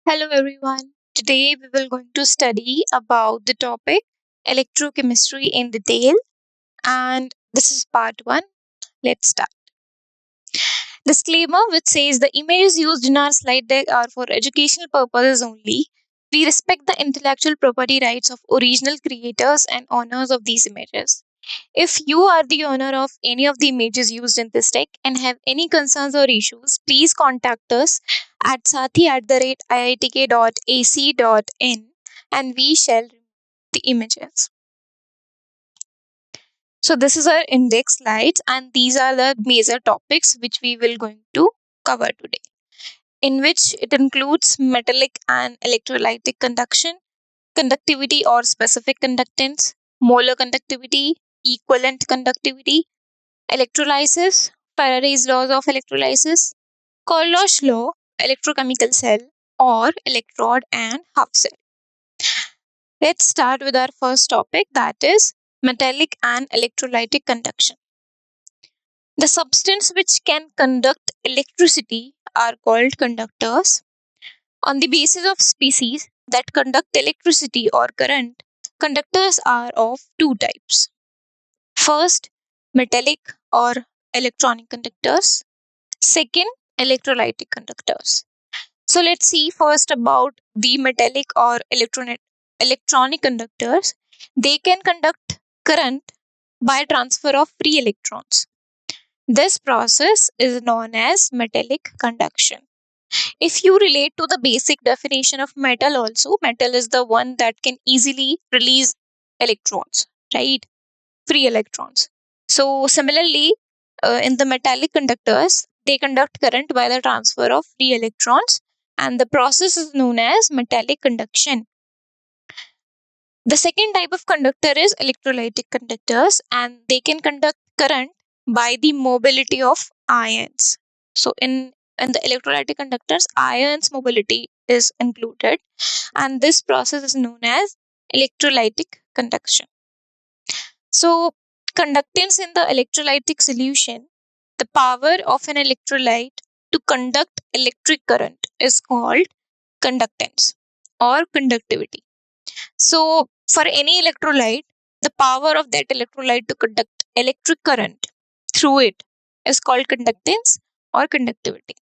Hello everyone. Today we will going to study about the topic electrochemistry in detail, and this is part 1. Let's start. Disclaimer which says the images used in our slide deck are for educational purposes only. We respect the intellectual property rights of original creators and owners of these images. If you are the owner of any of the images used in this deck and have any concerns or issues, please contact us at sathee@iitk.ac.in and we shall remove the images. So this is our index slides and these are the major topics which we will going to cover today, in which it includes metallic and electrolytic conduction, conductivity or specific conductance, molar conductivity, equivalent conductivity, electrolysis, Faraday's laws of electrolysis, Kohlrausch law, electrochemical cell, or electrode and half cell. Let's start with our first topic, that is metallic and electrolytic conduction. The substance which can conduct electricity are called conductors. On the basis of species that conduct electricity or current, conductors are of two types. First, metallic or electronic conductors. Second, electrolytic conductors. So let's see first about the metallic or electronic conductors. They can conduct current by transfer of free electrons. This process is known as metallic conduction. If you relate to the basic definition of metal also, metal is the one that can easily release electrons, right? Free electrons. So similarly, in the metallic conductors, they conduct current by the transfer of free electrons, and the process is known as metallic conduction. The second type of conductor is electrolytic conductors, and they can conduct current by the mobility of ions. So in the electrolytic conductors, ions mobility is included, and this process is known as electrolytic conduction. So conductance in the electrolytic solution, the power of an electrolyte to conduct electric current is called conductance or conductivity. So for any electrolyte, the power of that electrolyte to conduct electric current through it is called conductance or conductivity.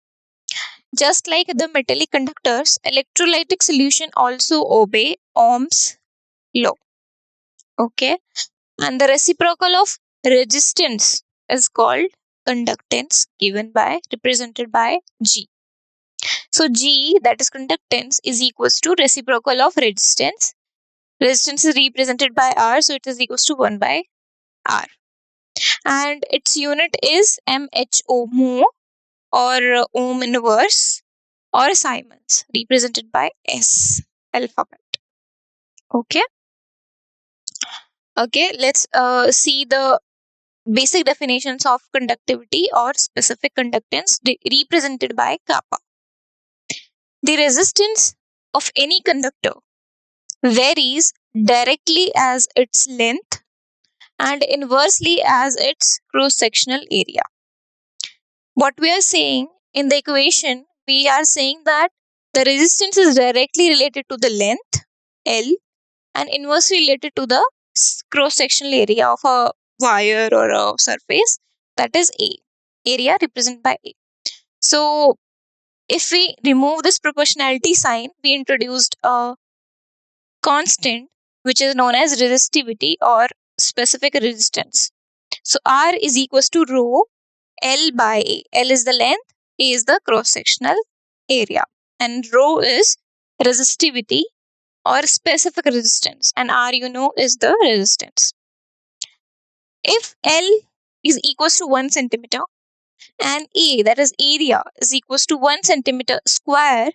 Just like the metallic conductors, electrolytic solution also obey Ohm's law. Okay. And the reciprocal of resistance is called conductance, represented by G. So G, that is conductance, is equals to reciprocal of resistance. Resistance is represented by R, so it is equals to 1 by R. And its unit is mho, mho, or ohm inverse, or Siemens, represented by S alphabet. Okay. Okay, let's see the basic definitions of conductivity or specific conductance represented by kappa. The resistance of any conductor varies directly as its length and inversely as its cross-sectional area. What we are saying in the equation, we are saying that the resistance is directly related to the length L and inversely related to the cross-sectional area of a wire or a surface, that is A. Area represented by A. So if we remove this proportionality sign, we introduced a constant which is known as resistivity or specific resistance. So R is equals to rho L by A. L is the length, A is the cross-sectional area, and rho is resistivity or specific resistance, and R is the resistance. If L is equals to 1 centimeter and A, that is area, is equals to 1 centimeter square,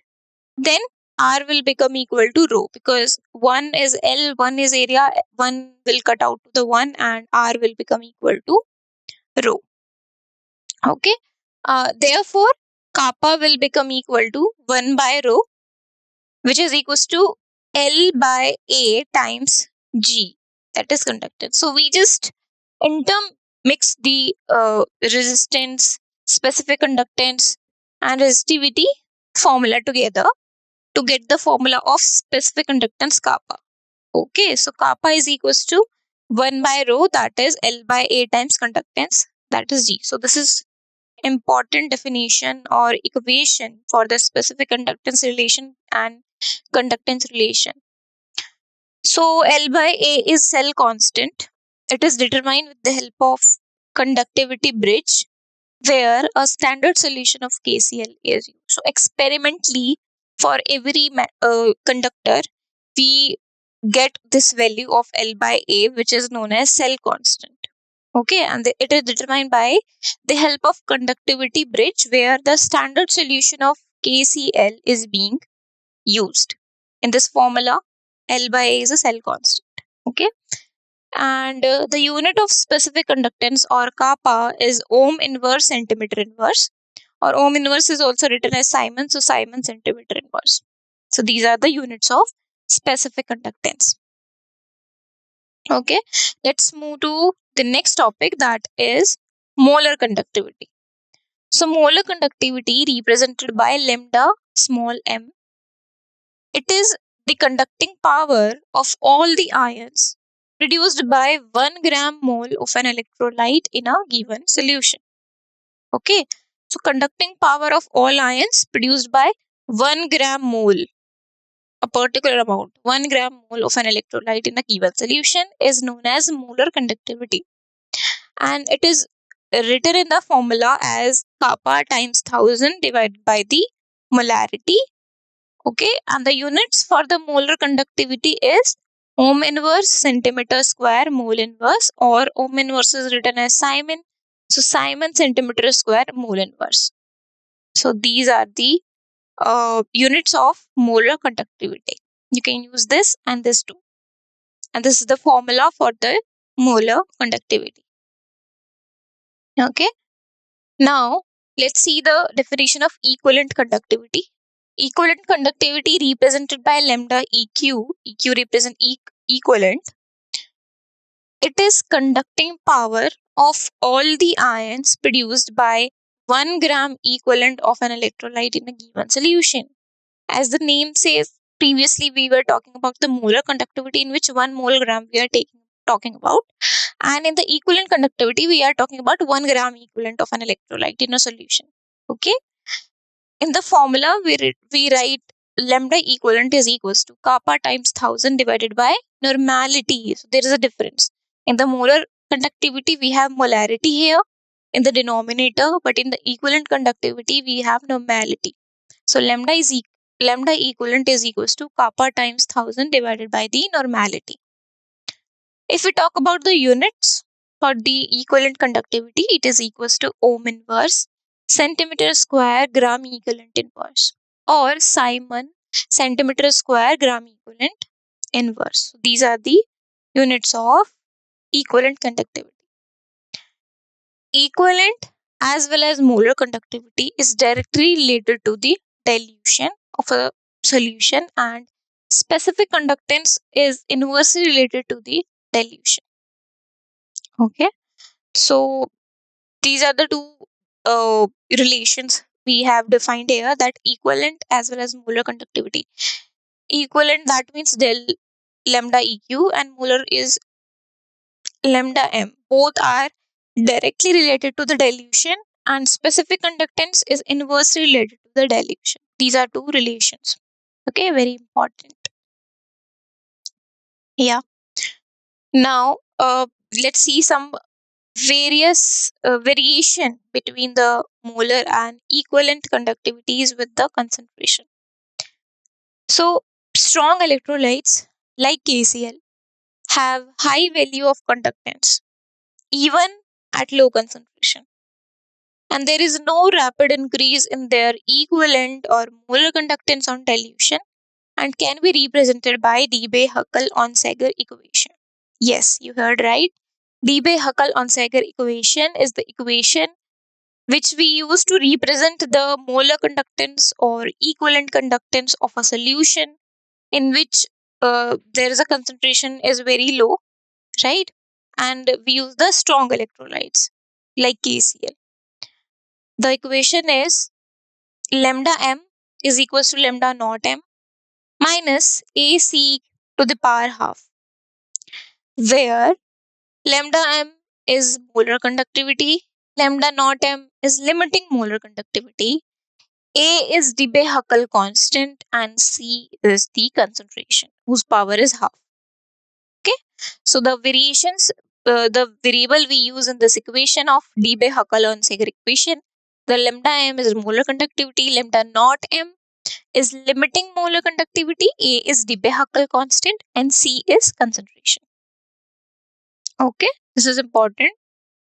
then R will become equal to rho, because 1 is L, 1 is area, 1 will cut out to the 1 and R will become equal to rho. Okay. Therefore, kappa will become equal to 1 by rho, which is equals to L by A times G, that is conductance. So we just intermix the resistance, specific conductance and resistivity formula together, to get the formula of specific conductance kappa. Okay, so kappa is equals to 1 by rho, that is L by A times conductance, that is G. So this is important definition or equation for the specific conductance relation and conductance relation. So L by A is cell constant. It is determined with the help of conductivity bridge, where a standard solution of KCl is used. So experimentally, for every conductor, we get this value of L by A, which is known as cell constant. Okay, and it is determined by the help of conductivity bridge, where the standard solution of KCl is being used. In this formula, L by A is a cell constant. Okay, and the unit of specific conductance or kappa is ohm inverse centimeter inverse, or ohm inverse is also written as Siemens, so Siemens centimeter inverse. So these are the units of specific conductance. Okay, let's move to the next topic, that is molar conductivity. So molar conductivity represented by lambda small m. It is the conducting power of all the ions produced by 1 gram mole of an electrolyte in a given solution. Okay, so conducting power of all ions produced by 1 gram mole, a particular amount, 1 gram mole of an electrolyte in a given solution, is known as molar conductivity. And it is written in the formula as kappa times 1000 divided by the molarity. Okay, and the units for the molar conductivity is ohm inverse centimeter square mole inverse, or ohm inverse is written as Siemens, so Siemens centimeter square mole inverse. So these are the units of molar conductivity. You can use this and this too, and this is the formula for the molar conductivity. Okay, now let's see the definition of equivalent conductivity. Equivalent conductivity represented by lambda EQ. EQ represent equivalent. It is conducting power of all the ions produced by 1 gram equivalent of an electrolyte in a given solution. As the name says, previously we were talking about the molar conductivity, in which 1 mole gram we are talking about. And in the equivalent conductivity, we are talking about 1 gram equivalent of an electrolyte in a solution. Okay. In the formula, we write lambda equivalent is equals to kappa times 1000 divided by normality. So there is a difference. In the molar conductivity, we have molarity here in the denominator, but in the equivalent conductivity, we have normality. So lambda equivalent is equals to kappa times 1000 divided by the normality. If we talk about the units for the equivalent conductivity, it is equals to ohm inverse centimeter square gram equivalent inverse, or Siemens centimeter square gram equivalent inverse. So these are the units of equivalent conductivity. Equivalent as well as molar conductivity is directly related to the dilution of a solution, and specific conductance is inversely related to the dilution. Okay, so these are the two relations we have defined here, that equivalent as well as molar conductivity. Equivalent, that means del lambda EQ, and molar is lambda M. Both are directly related to the dilution, and specific conductance is inversely related to the dilution. These are two relations. Okay, very important. Yeah. Now, let's see some various variation between the molar and equivalent conductivities with the concentration. So, strong electrolytes like KCl have high value of conductance even at low concentration, and there is no rapid increase in their equivalent or molar conductance on dilution, and can be represented by Debye-Huckel-Onsager equation. Yes, you heard right. Debye-Huckel-Onsager equation is the equation which we use to represent the molar conductance or equivalent conductance of a solution in which there is a concentration is very low, right? And we use the strong electrolytes like KCl. The equation is lambda m is equals to lambda naught m. minus AC to the power half, where lambda m is molar conductivity, lambda naught m is limiting molar conductivity, A is the Huckel constant, and C is the concentration, whose power is half. Okay, so the variations, the variable we use in this equation of Huckel-Onsager equation, the lambda m is molar conductivity, lambda naught m is limiting molar conductivity, A is the Huckel constant, and C is concentration. Okay, this is important.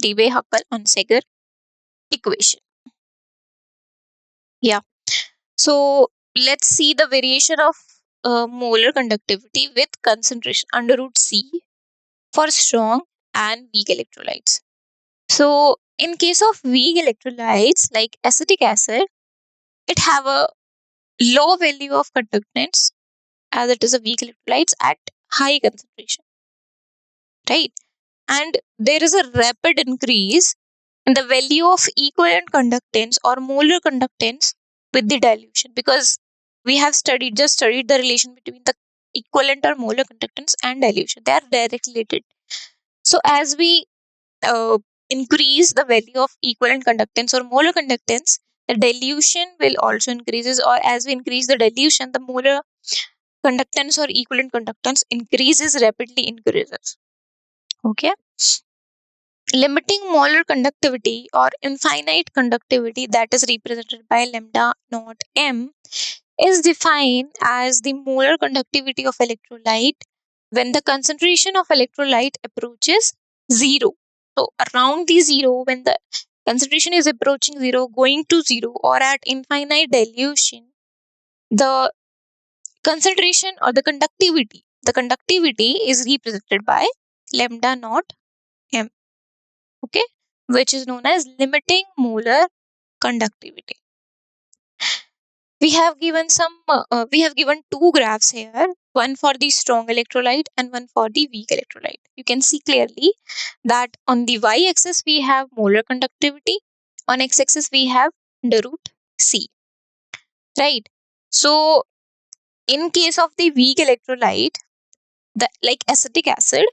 Huckel-Onsager equation. Yeah. So let's see the variation of molar conductivity with concentration under root C for strong and weak electrolytes. So in case of weak electrolytes like acetic acid, it have a low value of conductance as it is a weak electrolytes at high concentration, right? And there is a rapid increase in the value of equivalent conductance or molar conductance with the dilution, because we have just studied the relation between the equivalent or molar conductance and dilution. They are directly related. So as we uh, increase the value of equivalent conductance or molar conductance, the dilution will also increases, or as we increase the dilution, the molar conductance or equivalent conductance rapidly increases. Okay. Limiting molar conductivity or infinite conductivity, that is represented by lambda naught m, is defined as the molar conductivity of electrolyte when the concentration of electrolyte approaches zero. So around the zero, when the concentration is approaching zero, going to zero, or at infinite dilution, the concentration or the conductivity is represented by lambda naught m. Okay, which is known as limiting molar conductivity. We have given two graphs here, one for the strong electrolyte and one for the weak electrolyte. You can see clearly that on the y-axis we have molar conductivity, on x-axis we have under root C, right? So in case of the weak electrolyte, like acetic acid,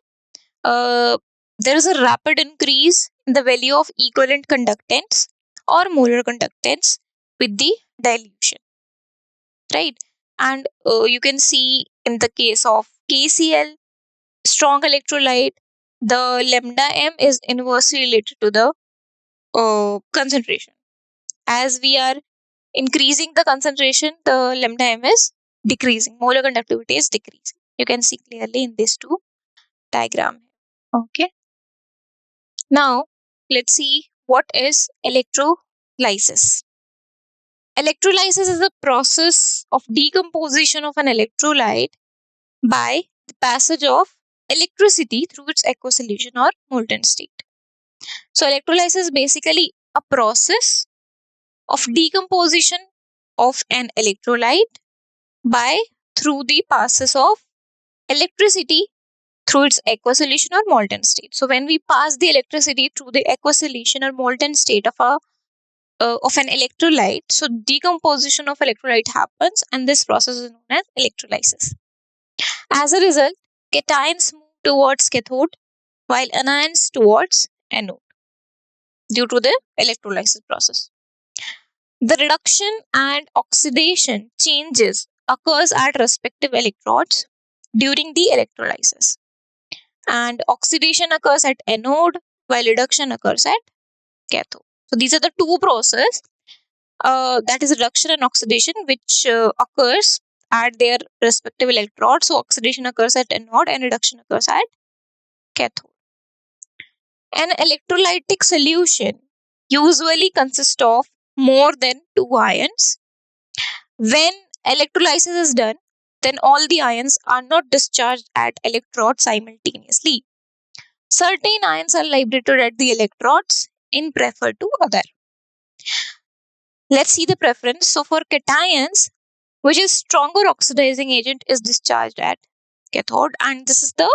there is a rapid increase in the value of equivalent conductance or molar conductance with the dilution, right? And you can see in the case of KCl, strong electrolyte, the lambda m is inversely related to the concentration. As we are increasing the concentration, the lambda m is decreasing, molar conductivity is decreasing. You can see clearly in these two diagrams. Okay. Now, let's see what is electrolysis. Electrolysis is the process of decomposition of an electrolyte by the passage of electricity through its aqueous solution or molten state. So, electrolysis is basically a process of decomposition of an electrolyte through the passes of electricity through its aqueous solution or molten state. So, when we pass the electricity through the aqueous solution or molten state of an electrolyte, so decomposition of electrolyte happens, and this process is known as electrolysis. As a result, cations move towards cathode while anions towards anode due to the electrolysis process. The reduction and oxidation changes occurs at respective electrodes during the electrolysis, and oxidation occurs at anode while reduction occurs at cathode. So these are the two processes, that is reduction and oxidation, which occurs at their respective electrodes. So oxidation occurs at anode and reduction occurs at cathode. An electrolytic solution usually consists of more than two ions. When electrolysis is done, then all the ions are not discharged at electrodes simultaneously. Certain ions are liberated at the electrodes in prefer to other. Let's see the preference. So for cations, which is stronger oxidizing agent, is discharged at cathode, and this is the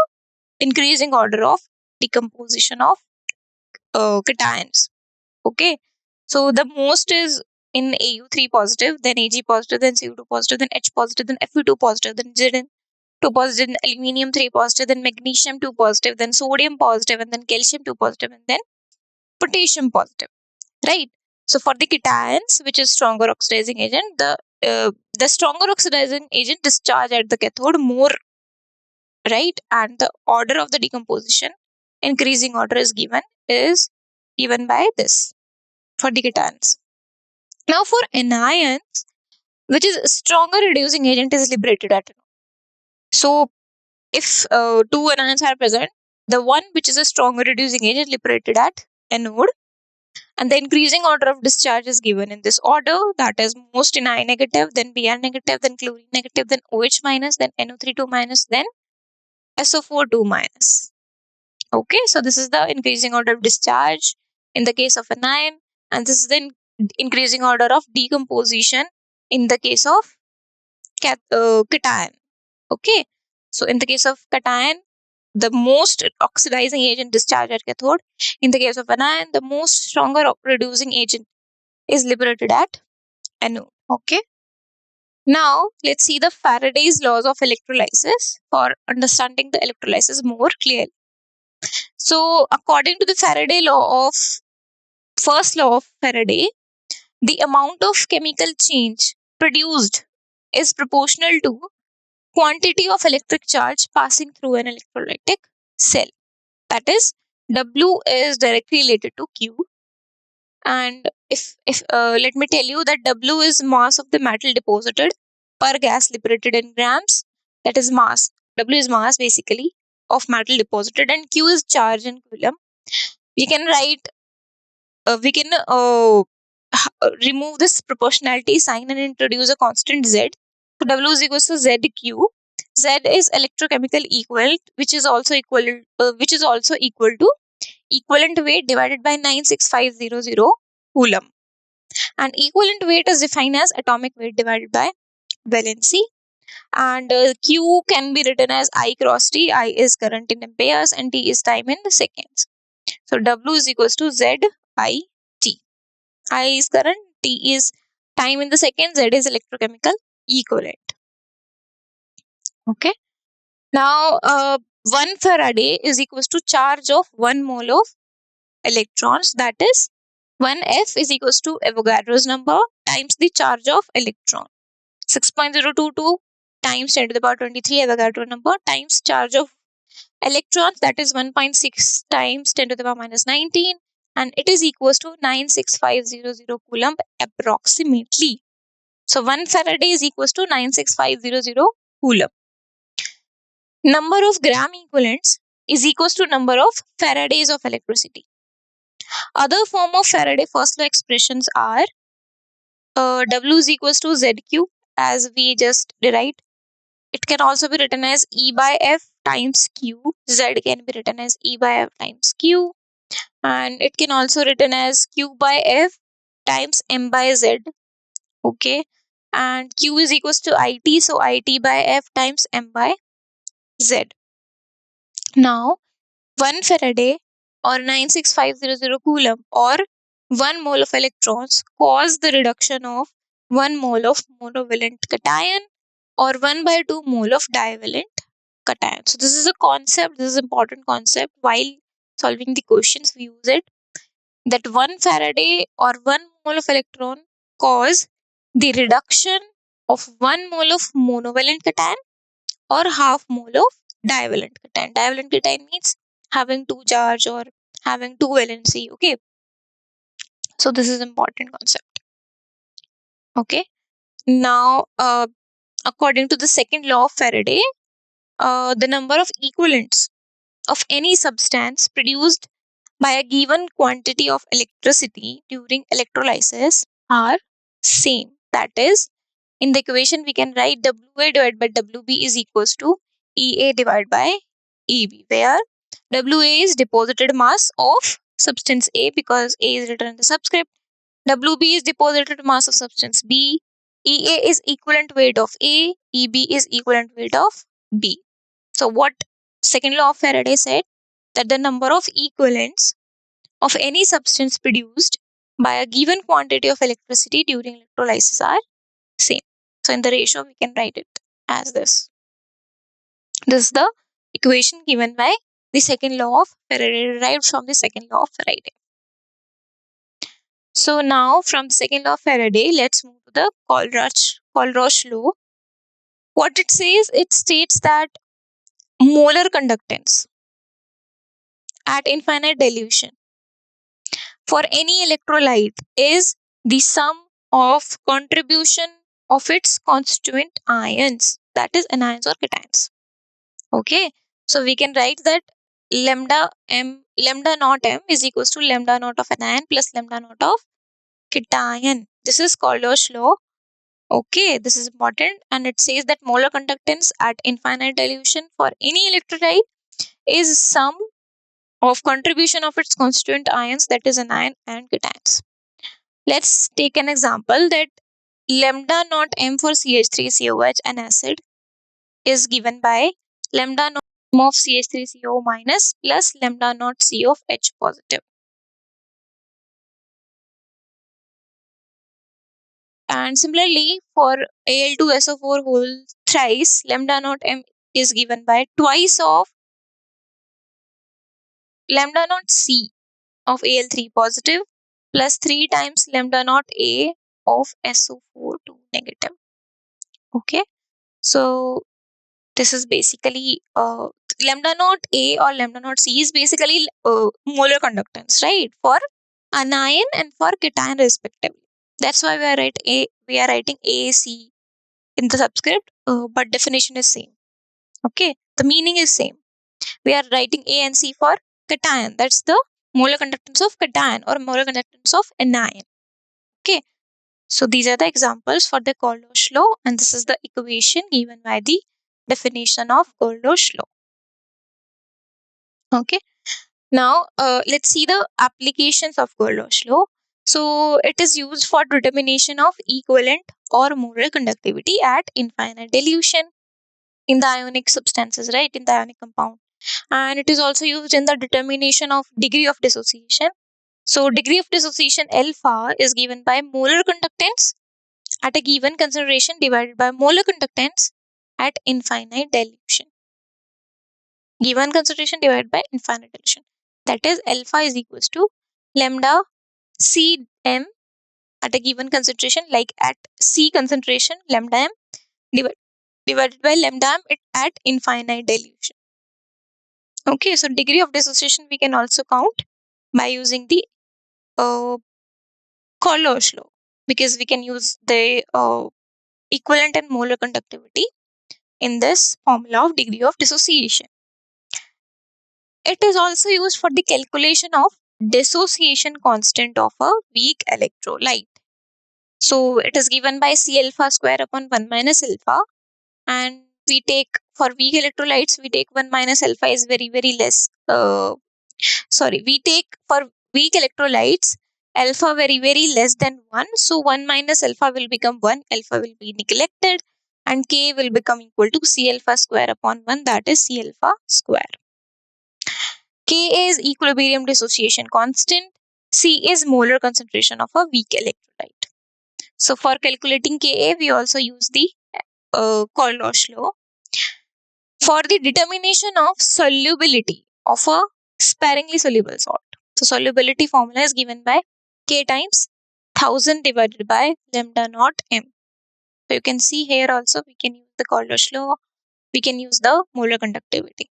increasing order of decomposition of cations. Okay, so the most is in Au 3 positive, then Ag positive, then Cu2 positive, then H positive, then Fe2 positive, then Zn2 positive, then aluminium 3 positive, then magnesium 2 positive, then sodium positive, and then calcium 2 positive, and then potassium positive, right? So for the cations, which is stronger oxidizing agent, the stronger oxidizing agent discharge at the cathode more, right? And the order of the decomposition, increasing order is given by this for the cations. Now for anions, which is stronger reducing agent, is liberated at anode. So if two anions are present, the one which is a stronger reducing agent liberated at anode, and the increasing order of discharge is given in this order, that is most in I negative, then Br negative, then chlorine negative, then OH minus, then NO3 2 minus, then SO4 2 minus. Okay, so this is the increasing order of discharge in the case of anion, and this is the increasing order of decomposition in the case of cation. Okay, so in the case of cation, the most oxidizing agent discharge at cathode. In the case of anion, the most stronger reducing agent is liberated at anode. Okay. Now let's see the Faraday's laws of electrolysis for understanding the electrolysis more clearly. So according to the Faraday law of first law of Faraday, the amount of chemical change produced is proportional to quantity of electric charge passing through an electrolytic cell. That is, W is directly related to Q. And if let me tell you that W is mass of the metal deposited per gas liberated in grams. That is mass. W is mass basically of metal deposited, and Q is charge in coulomb. We can write, remove this proportionality sign and introduce a constant Z. So W is equals to ZQ. Z is electrochemical equivalent, which is also equal to equivalent weight divided by 96500 coulomb. And equivalent weight is defined as atomic weight divided by valency. And Q can be written as I cross T. I is current in amperes and T is time in seconds. So W is equals to Z I T. I is current, T is time in the seconds, Z is electrochemical equivalent. Okay. Now 1 Faraday is equals to charge of 1 mole of electrons, that is 1F is equals to Avogadro's number times the charge of electron. 6.022 times 10 to the power 23 Avogadro number times charge of electrons, that is 1.6 times 10 to the power minus 19, and it is equals to 96500 coulomb approximately. So 1 Faraday is equals to 96500 coulomb. Number of gram equivalents is equals to number of Faradays of electricity. Other form of Faraday first law expressions are W is equals to ZQ, as we just derived. It can also be written as E by F times Q. Z can be written as E by F times Q. And it can also written as Q by F times M by Z. Okay. And Q is equals to IT. So IT by F times M by Z. Now 1 Faraday or 96500 coulomb or 1 mole of electrons cause the reduction of 1 mole of monovalent cation or 1 by 2 mole of divalent cation. So this is a concept, this is an important concept. While solving the questions, we use it, that 1 Faraday or 1 mole of electron cause the reduction of 1 mole of monovalent cation or half mole of divalent cation. Divalent cation means having 2 charge or having 2 valency. Okay, so this is important concept. Okay, now according to the second law of Faraday, the number of equivalents of any substance produced by a given quantity of electricity during electrolysis are same. That is, in the equation we can write WA divided by WB is equals to EA divided by EB, where WA is deposited mass of substance A because A is written in the subscript. WB is deposited mass of substance B. EA is equivalent weight of A. EB is equivalent weight of B. So what second law of Faraday said, that the number of equivalents of any substance produced by a given quantity of electricity during electrolysis are same. So in the ratio, we can write it as this. This is the equation given by the second law of Faraday, derived from the second law of Faraday. So now from the second law of Faraday, let's move to the Kohlrausch law. What it says, it states that molar conductance at infinite dilution for any electrolyte is the sum of contribution of its constituent ions, that is anions or cations. Okay, so we can write that lambda naught m is equals to lambda naught of anion plus lambda naught of cation. This is Kohlrausch law. Okay, this is important, and it says that molar conductance at infinite dilution for any electrolyte is sum of contribution of its constituent ions, that is anion and cations. Let's take an example that lambda naught m for CH3COH, an acid, is given by lambda naught m of CH3CO minus plus lambda naught C of H positive. And similarly, for Al2SO4 whole thrice, lambda naught m is given by twice of lambda naught C of Al3 positive plus 3 times lambda naught A of SO4 2 negative. Okay, so this is basically lambda naught A or lambda naught C is basically molar conductance, right, for anion and for cation respectively. That's why we are writing AC in the subscript, but definition is same. Okay, the meaning is same. We are writing A and C for cation. That's the molar conductance of cation or molar conductance of anion. Okay, so these are the examples for the Kohlrausch law, and this is the equation given by the definition of Kohlrausch law. Okay, now let's see the applications of Kohlrausch law. So it is used for determination of equivalent or molar conductivity at infinite dilution in the ionic substances, right, in the ionic compound. And it is also used in the determination of degree of dissociation. So degree of dissociation alpha is given by molar conductance at a given concentration divided by molar conductance at infinite dilution. Given concentration divided by infinite dilution. That is, alpha is equals to lambda Cm at a given concentration, like at C concentration, lambda m divided by lambda m at infinite dilution. Okay, so degree of dissociation we can also count by using the Kohlrausch law, because we can use the equivalent and molar conductivity in this formula of degree of dissociation. It is also used for the calculation of dissociation constant of a weak electrolyte. So it is given by C alpha square upon 1 minus alpha, and we take for weak electrolytes, we take 1 minus alpha is very less. We take for weak electrolytes alpha very less than 1. So 1 minus alpha will become 1, alpha will be neglected, and K will become equal to C alpha square upon 1, that is C alpha square. K is equilibrium dissociation constant. C is molar concentration of a weak electrolyte. So for calculating Ka, we also use the Kohlrausch law. For the determination of solubility of a sparingly soluble salt, so solubility formula is given by K times 1000 divided by lambda naught m. So you can see here also we can use the Kohlrausch law, we can use the molar conductivity.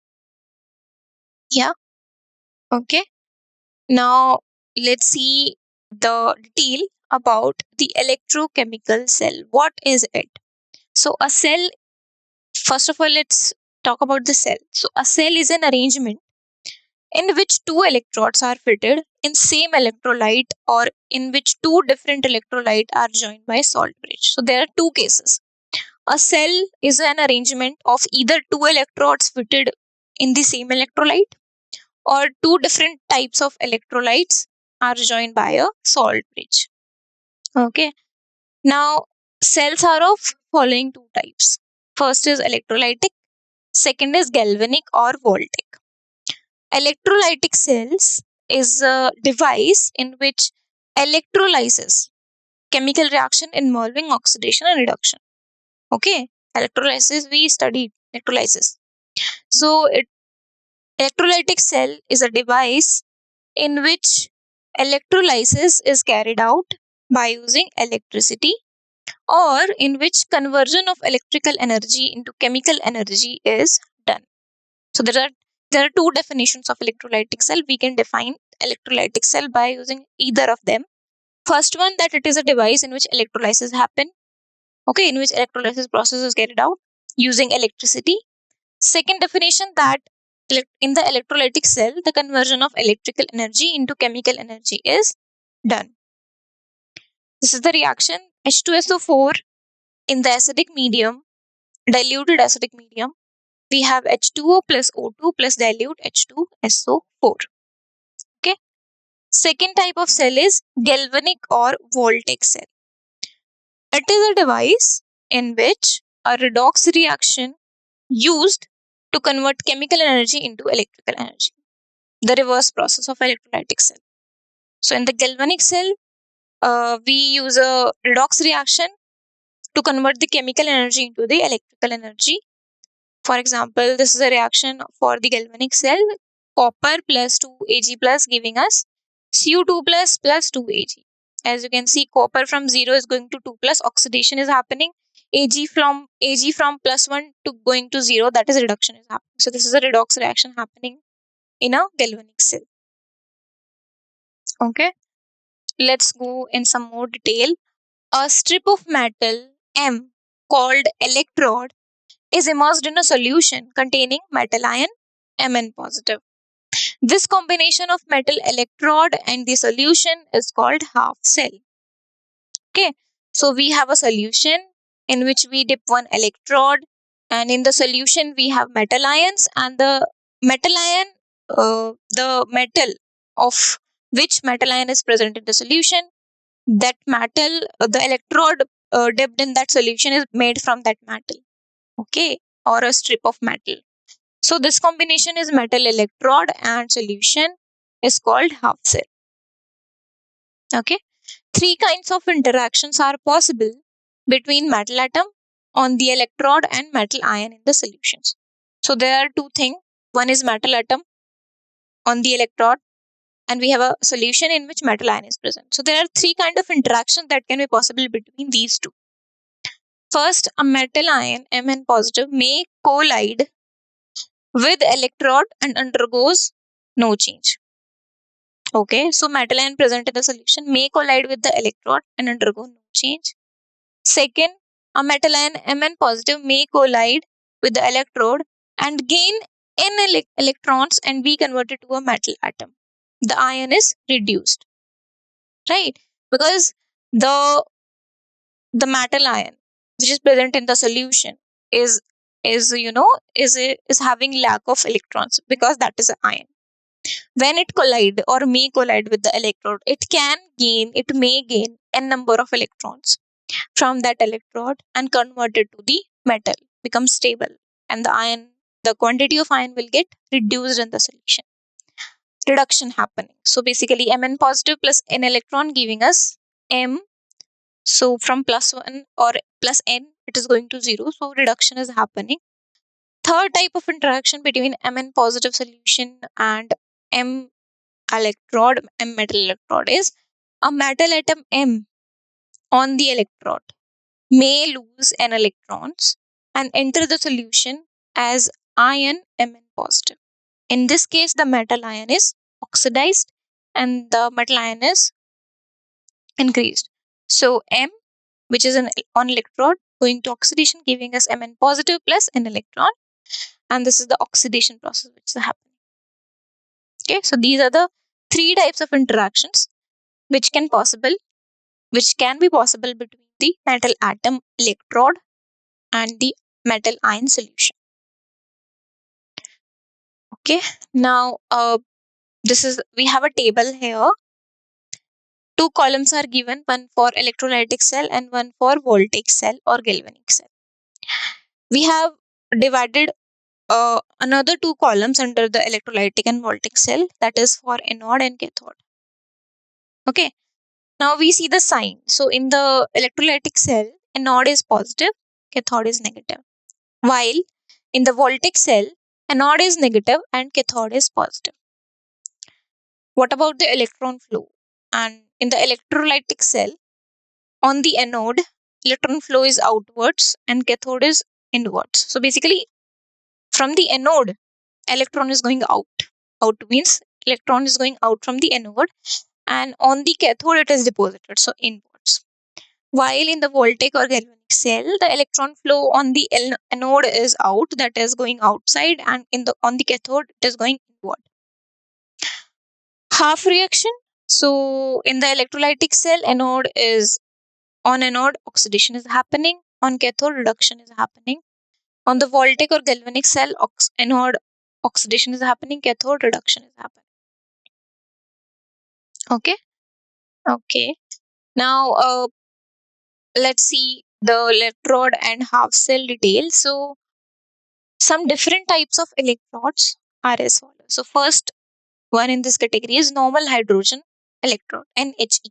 Yeah. Okay. Now let's see the detail about the electrochemical cell. What is it? So a cell, first of all, let's talk about the cell. So a cell is an arrangement in which two electrodes are fitted in same electrolyte, or in which two different electrolytes are joined by salt bridge. So there are two cases. A cell is an arrangement of either two electrodes fitted in the same electrolyte, or two different types of electrolytes are joined by a salt bridge. Okay. Now, cells are of following two types. First is electrolytic, second is galvanic or voltaic. Electrolytic cells is a device in which Electrolysis, chemical reaction involving oxidation and reduction. Okay, electrolysis, we studied electrolysis. So, electrolytic cell is a device in which electrolysis is carried out by using electricity, or in which conversion of electrical energy into chemical energy is done. So there are two definitions of electrolytic cell. We can define electrolytic cell by using either of them. First one, that it is a device in which electrolysis happen. Okay, in which electrolysis process is carried out using electricity. Second definition, that in the electrolytic cell, the conversion of electrical energy into chemical energy is done. This is the reaction H2SO4 in the acidic medium, diluted acidic medium. We have H2O plus O2 plus dilute H2SO4. Okay. Second type of cell is galvanic or voltaic cell. It is a device in which a redox reaction used to convert chemical energy into electrical energy. The reverse process of electrolytic cell. So in the galvanic cell, we use a redox reaction to convert the chemical energy into the electrical energy. For example, this is a reaction for the galvanic cell. Copper plus 2Ag plus giving us Cu2 plus 2Ag. As you can see, copper from 0 is going to 2 plus, oxidation is happening. Ag from plus 1 to going to 0, that is reduction is happening. So this is a redox reaction happening in a galvanic cell. Okay, let's go in some more detail. A strip of metal M called electrode is immersed in a solution containing metal ion Mn positive. This combination of metal electrode and the solution is called half cell. Okay, so we have a solution in which we dip one electrode, and in the solution we have metal ions, and the metal ion, the metal of which metal ion is present in the solution, that metal, the electrode dipped in that solution is made from that metal. Okay, or a strip of metal. So this combination is metal electrode and solution is called half cell. Okay, three kinds of interactions are possible between metal atom on the electrode and metal ion in the solutions. So there are two things. One is metal atom on the electrode, and we have a solution in which metal ion is present. So there are three kinds of interactions that can be possible between these two. First, a metal ion Mn positive may collide with electrode and undergoes no change. Okay, so metal ion present in the solution may collide with the electrode and undergo no change. Second, a metal ion Mn positive may collide with the electrode and gain N electrons and be converted to a metal atom. The ion is reduced, right? Because the metal ion which is present in the solution is having lack of electrons, because that is an ion. When it collide or may collide with the electrode, it may gain n number of electrons from that electrode and convert it to the metal, become stable, and the quantity of ion will get reduced in the solution. Reduction happening. So basically Mn positive plus n electron giving us M. So from plus 1 or plus n, it is going to 0. So reduction is happening. Third type of interaction between Mn positive solution and M electrode, M metal electrode, is a metal atom M on the electrode may lose n electrons and enter the solution as ion Mn positive. In this case, the metal ion is oxidized and the metal ion is increased. So M, which is on electrode, going to oxidation, giving us Mn positive plus n electron, and this is the oxidation process which is happening. Okay, so these are the three types of interactions which can be possible between the metal atom electrode and the metal ion solution. Okay, now we have a table here. Two columns are given, one for electrolytic cell and one for voltaic cell or galvanic cell. We have divided another two columns under the electrolytic and voltaic cell, that is for anode and cathode. Okay, Now we see the sign. So in the electrolytic cell, anode is positive, cathode is negative. While in the voltaic cell, anode is negative and cathode is positive. What about the electron flow? And in the electrolytic cell, on the anode, electron flow is outwards and cathode is inwards. So basically, from the anode, electron is going out. Out means electron is going out from the anode, and on the cathode it is deposited, so inwards. While in the voltaic or galvanic cell, the electron flow on the anode is out, that is going outside, and on the cathode it is going inward. Half reaction. So in the electrolytic cell, on anode oxidation is happening, on cathode reduction is happening. On the voltaic or galvanic cell, anode oxidation is happening, cathode reduction is happening. Okay. Now let's see the electrode and half cell details. So some different types of electrodes are as follows. So first one in this category is normal hydrogen electrode, NHE.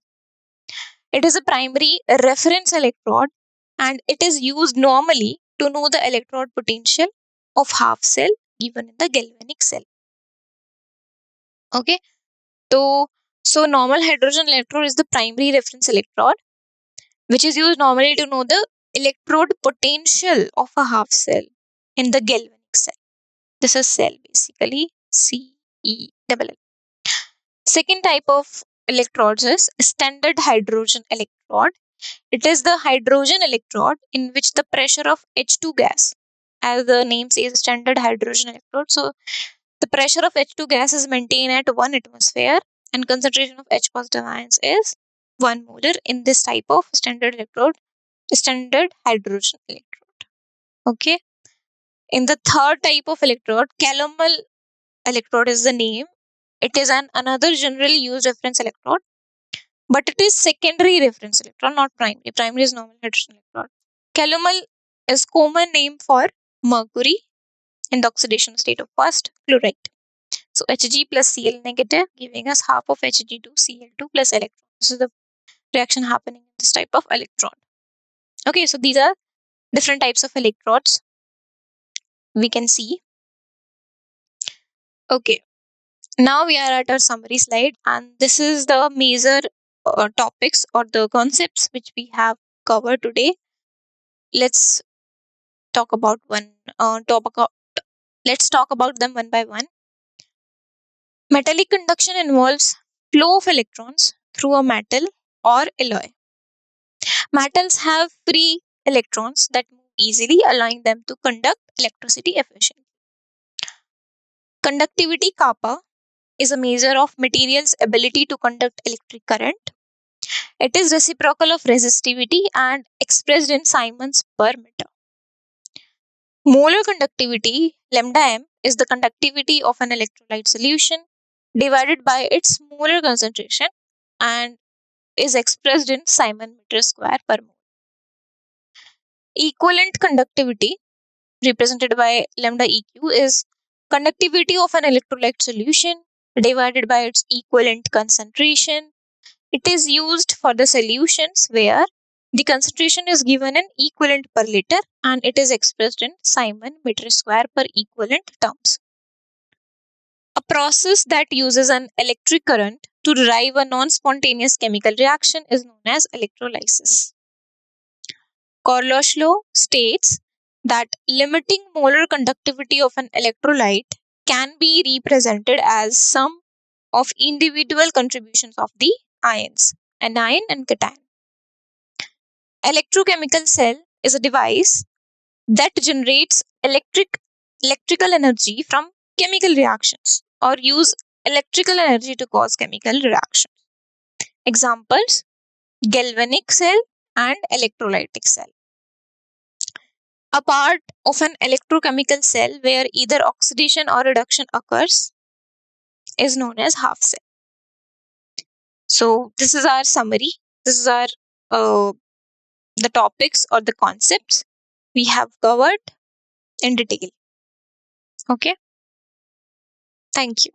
It is a primary reference electrode and it is used normally to know the electrode potential of half cell given in the galvanic cell. Okay, so normal hydrogen electrode is the primary reference electrode which is used normally to know the electrode potential of a half cell in the galvanic cell. This is cell basically, CELL. Second type of electrodes is standard hydrogen electrode. It is the hydrogen electrode in which the pressure of H2 gas, as the name says, standard hydrogen electrode. So the pressure of H2 gas is maintained at 1 atmosphere and concentration of H positive ions is 1 molar in this type of standard hydrogen electrode. Okay. In the third type of electrode, calomel electrode is the name. It is another generally used reference electrode, but it is secondary reference electrode, not primary. Primary is normal hydrogen electrode. Calomel is common name for mercury in the oxidation state of first chloride. So Hg plus Cl negative, giving us half of Hg2Cl2 plus electron. This is the reaction happening in this type of electrode. Okay, so these are different types of electrodes we can see. Okay, now we are at our summary slide, and this is the major topics or the concepts which we have covered today. Let's talk about let's talk about them one by one. Metallic conduction involves flow of electrons through a metal or alloy. Metals have free electrons that move easily, allowing them to conduct electricity efficiently. Conductivity kappa is a measure of material's ability to conduct electric current. It is reciprocal of resistivity and expressed in Siemens per meter. Molar conductivity, lambda m, is the conductivity of an electrolyte solution divided by its molar concentration and is expressed in Siemens meter square per mole. Equivalent conductivity, represented by lambda EQ, is conductivity of an electrolyte solution divided by its equivalent concentration. It is used for the solutions where the concentration is given in equivalent per liter and it is expressed in Siemens meter square per equivalent terms. A process that uses an electric current to derive a non-spontaneous chemical reaction is known as electrolysis. Kohlrausch law states that limiting molar conductivity of an electrolyte can be represented as sum of individual contributions of the ions, anion and cation. Electrochemical cell is a device that generates electrical energy from chemical reactions or use electrical energy to cause chemical reactions. Examples: galvanic cell and electrolytic cell. A part of an electrochemical cell where either oxidation or reduction occurs is known as half cell. So this is our summary. This is our the topics or the concepts we have covered in detail. Okay. Thank you.